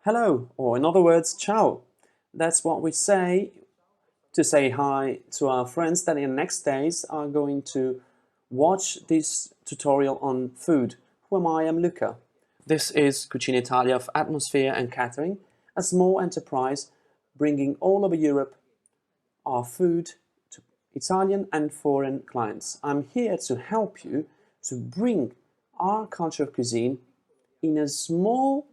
hello, or in other words, ciao. That's what we say to say hi to our friends that in the next days are going to watch this tutorial on food. Who am I? I'm Luca. This is Cucina Italia of Atmosphere and Catering, a small enterprise bringing all over Europe our food to Italian and foreign clients. I'm here to help you to bring our culture of cuisine in a small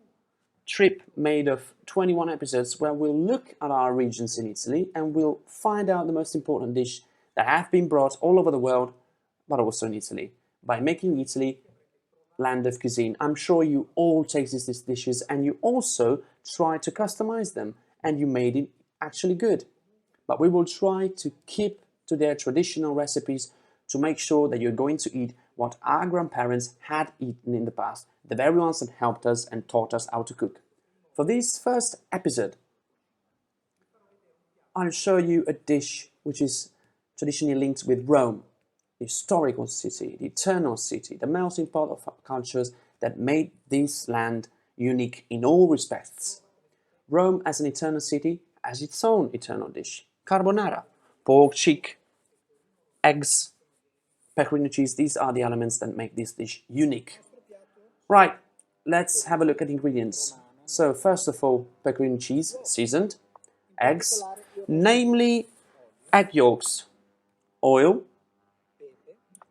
trip made of 21 episodes where we'll look at our regions in Italy and we'll find out the most important dish that have been brought all over the world, but also in Italy, by making Italy land of cuisine. I'm sure you all tasted these dishes and you also tried to customize them and you made it actually good. But we will try to keep to their traditional recipes to make sure that you're going to eat what our grandparents had eaten in the past, the very ones that helped us and taught us how to cook. For this first episode, I'll show you a dish which is traditionally linked with Rome, the historical city, the eternal city, the melting pot of cultures that made this land unique in all respects. Rome as an eternal city has its own eternal dish, carbonara, pork cheek, eggs, pecorino cheese. These are the elements that make this dish unique. Right, let's have a look at the ingredients. So first of all, pecorino cheese, seasoned, eggs, namely egg yolks, oil,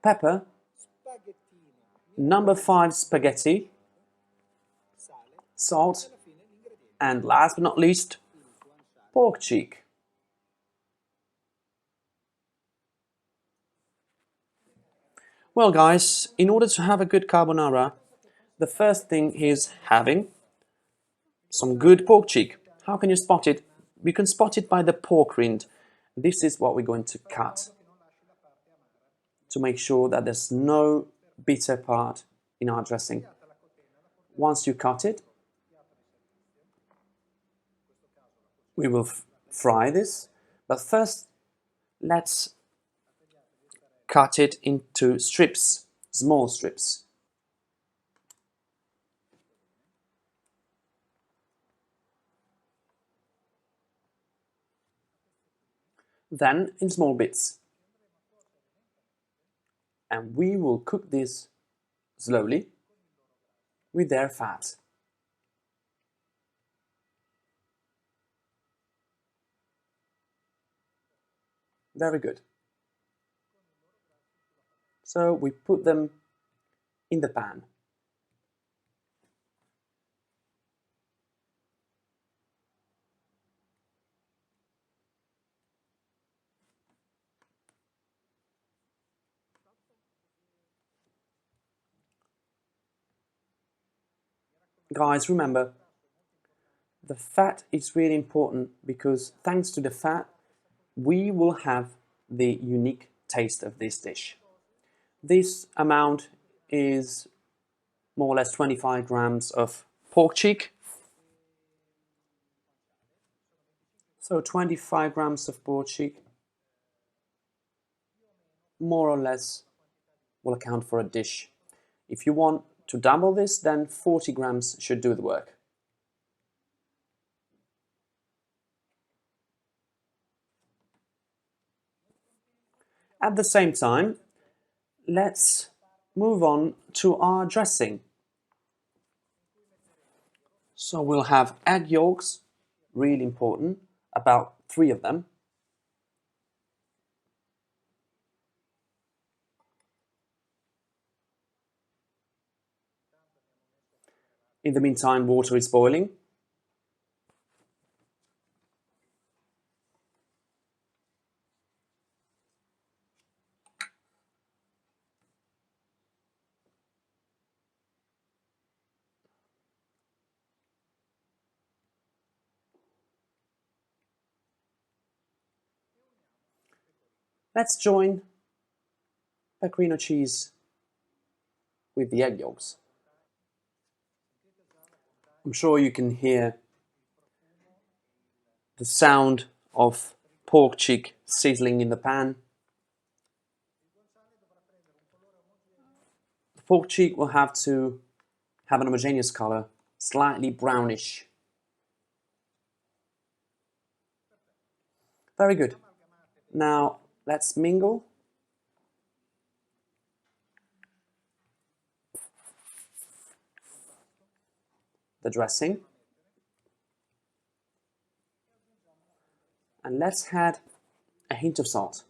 pepper, number 5 spaghetti, salt, and last but not least, pork cheek. Well guys, in order to have a good carbonara, the first thing is having some good pork cheek. How can you spot it? You can spot it by the pork rind. This is what we're going to cut to make sure that there's no bitter part in our dressing. Once you cut it, we will fry this, but first let's cut it into strips, small strips. Then in small bits. And we will cook this slowly with their fat. Very good. So we put them in the pan. Guys, remember, the fat is really important because thanks to the fat, we will have the unique taste of this dish. This amount is more or less 25 grams of pork cheek. So 25 grams of pork cheek, more or less, will account for a dish. If you want to double this, then 40 grams should do the work. At the same time, let's move on to our dressing. So we'll have egg yolks, really important, about 3 of them. In the meantime, water is boiling. Let's join pecorino cheese with the egg yolks. I'm sure you can hear the sound of pork cheek sizzling in the pan. The pork cheek will have to have an homogeneous color, slightly brownish. Very good. Now let's mingle the dressing. And let's add a hint of salt.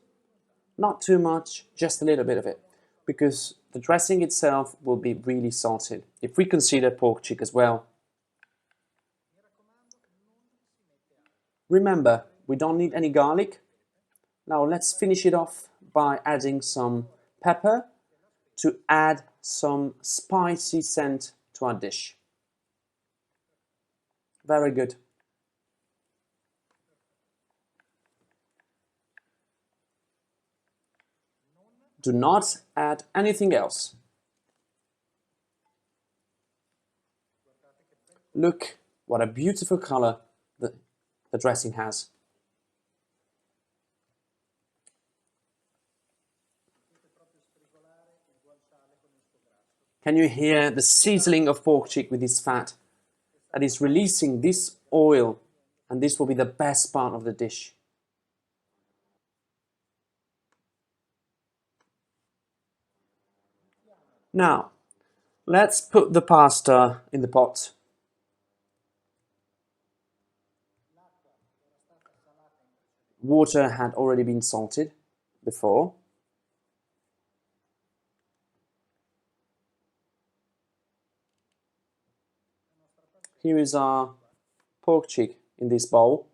Not too much, just a little bit of it, because the dressing itself will be really salted. If we consider pork cheek as well. Remember, we don't need any garlic. Now let's finish it off by adding some pepper to add some spicy scent to our dish. Very good. Do not add anything else. Look what a beautiful color the dressing has. Can you hear the sizzling of pork cheek with this fat that is releasing this oil, and this will be the best part of the dish. Now, let's put the pasta in the pot. Water had already been salted before. Here is our pork cheek in this bowl.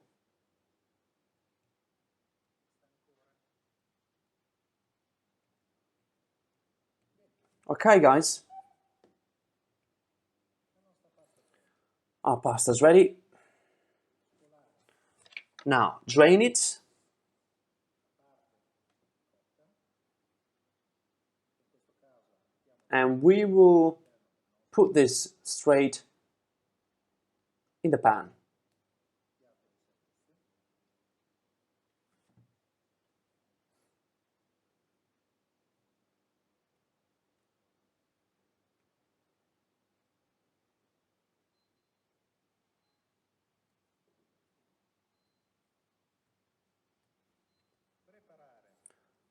Okay, guys. Our pasta's ready. Now, drain it. And we will put this straight in the pan.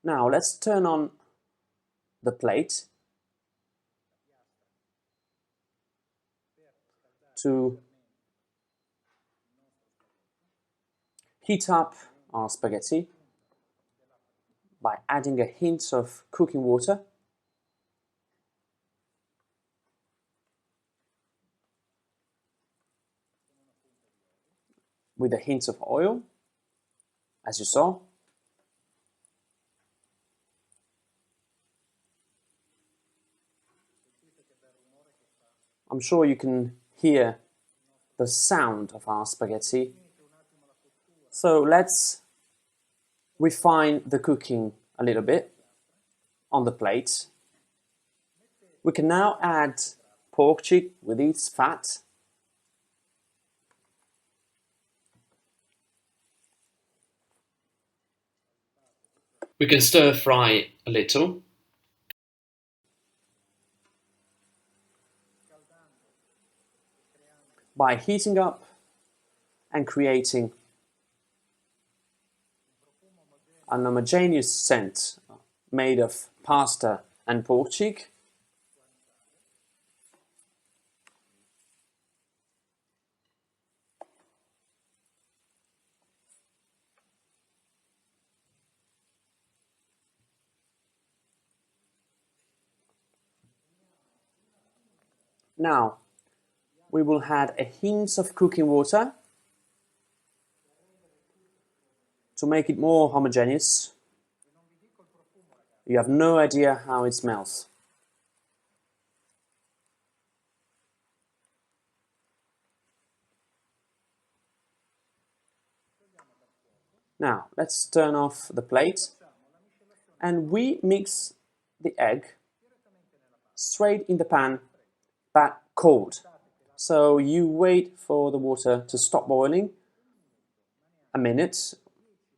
Now let's turn on the plate to heat up our spaghetti by adding a hint of cooking water. With a hint of oil, as you saw. I'm sure you can hear the sound of our spaghetti. So let's refine the cooking a little bit on the plate. We can now add pork cheek with its fat. We can stir fry a little. By heating up and creating an homogeneous scent made of pasta and pork cheek. Now, we will add a hint of cooking water to make it more homogeneous. You have no idea how it smells. Now, let's turn off the plate and we mix the egg straight in the pan, but cold. So you wait for the water to stop boiling, a minute,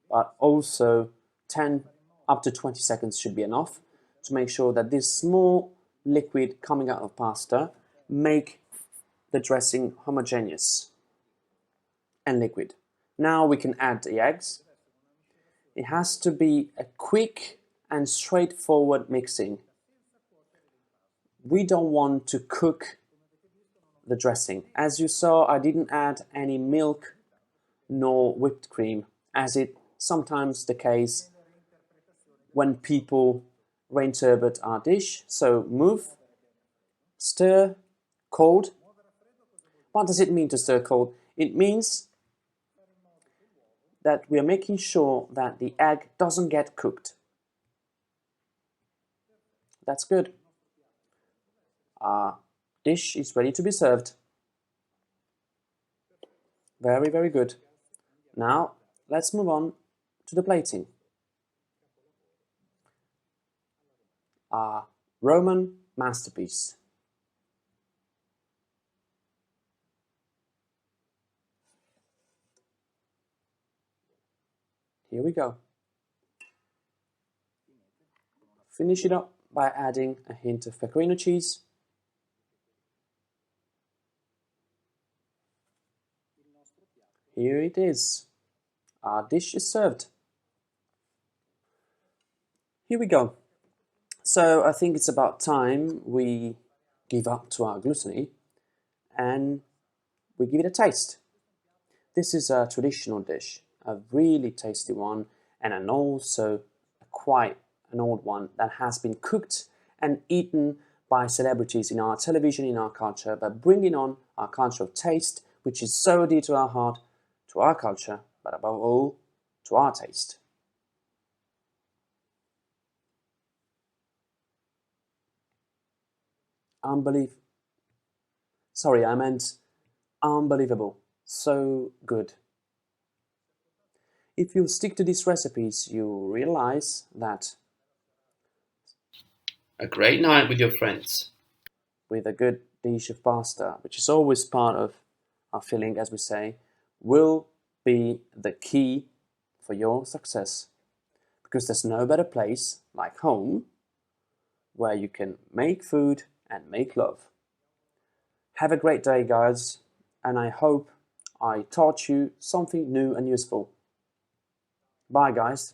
but also 10 up to 20 seconds should be enough to make sure that this small liquid coming out of pasta make the dressing homogeneous and liquid. Now we can add the eggs It has to be a quick and straightforward mixing. We don't want to cook the dressing. As you saw, I didn't add any milk nor whipped cream, as it sometimes the case when people reinterpret our dish. So move, stir, cold. What does it mean to stir cold? It means that we are making sure that the egg doesn't get cooked. That's good. Our dish is ready to be served. Very, very good. Now, let's move on to the plating. Our Roman masterpiece. Here we go. Finish it up by adding a hint of pecorino cheese. Here it is. Our dish is served. Here we go. So I think it's about time we give up to our gluttony and we give it a taste. This is a traditional dish, a really tasty one, and also quite an old one that has been cooked and eaten by celebrities in our television, in our culture, by bringing on our culture of taste, which is so dear to our heart, to our culture, but above all, to our taste. Sorry, I meant unbelievable. So good. If you stick to these recipes, you realize that a great night with your friends, with a good dish of pasta, which is always part of our filling, as we say, will be the key for your success. Because there's no better place like home where you can make food and make love. Have a great day, guys, and I hope I taught you something new and useful. Bye, guys.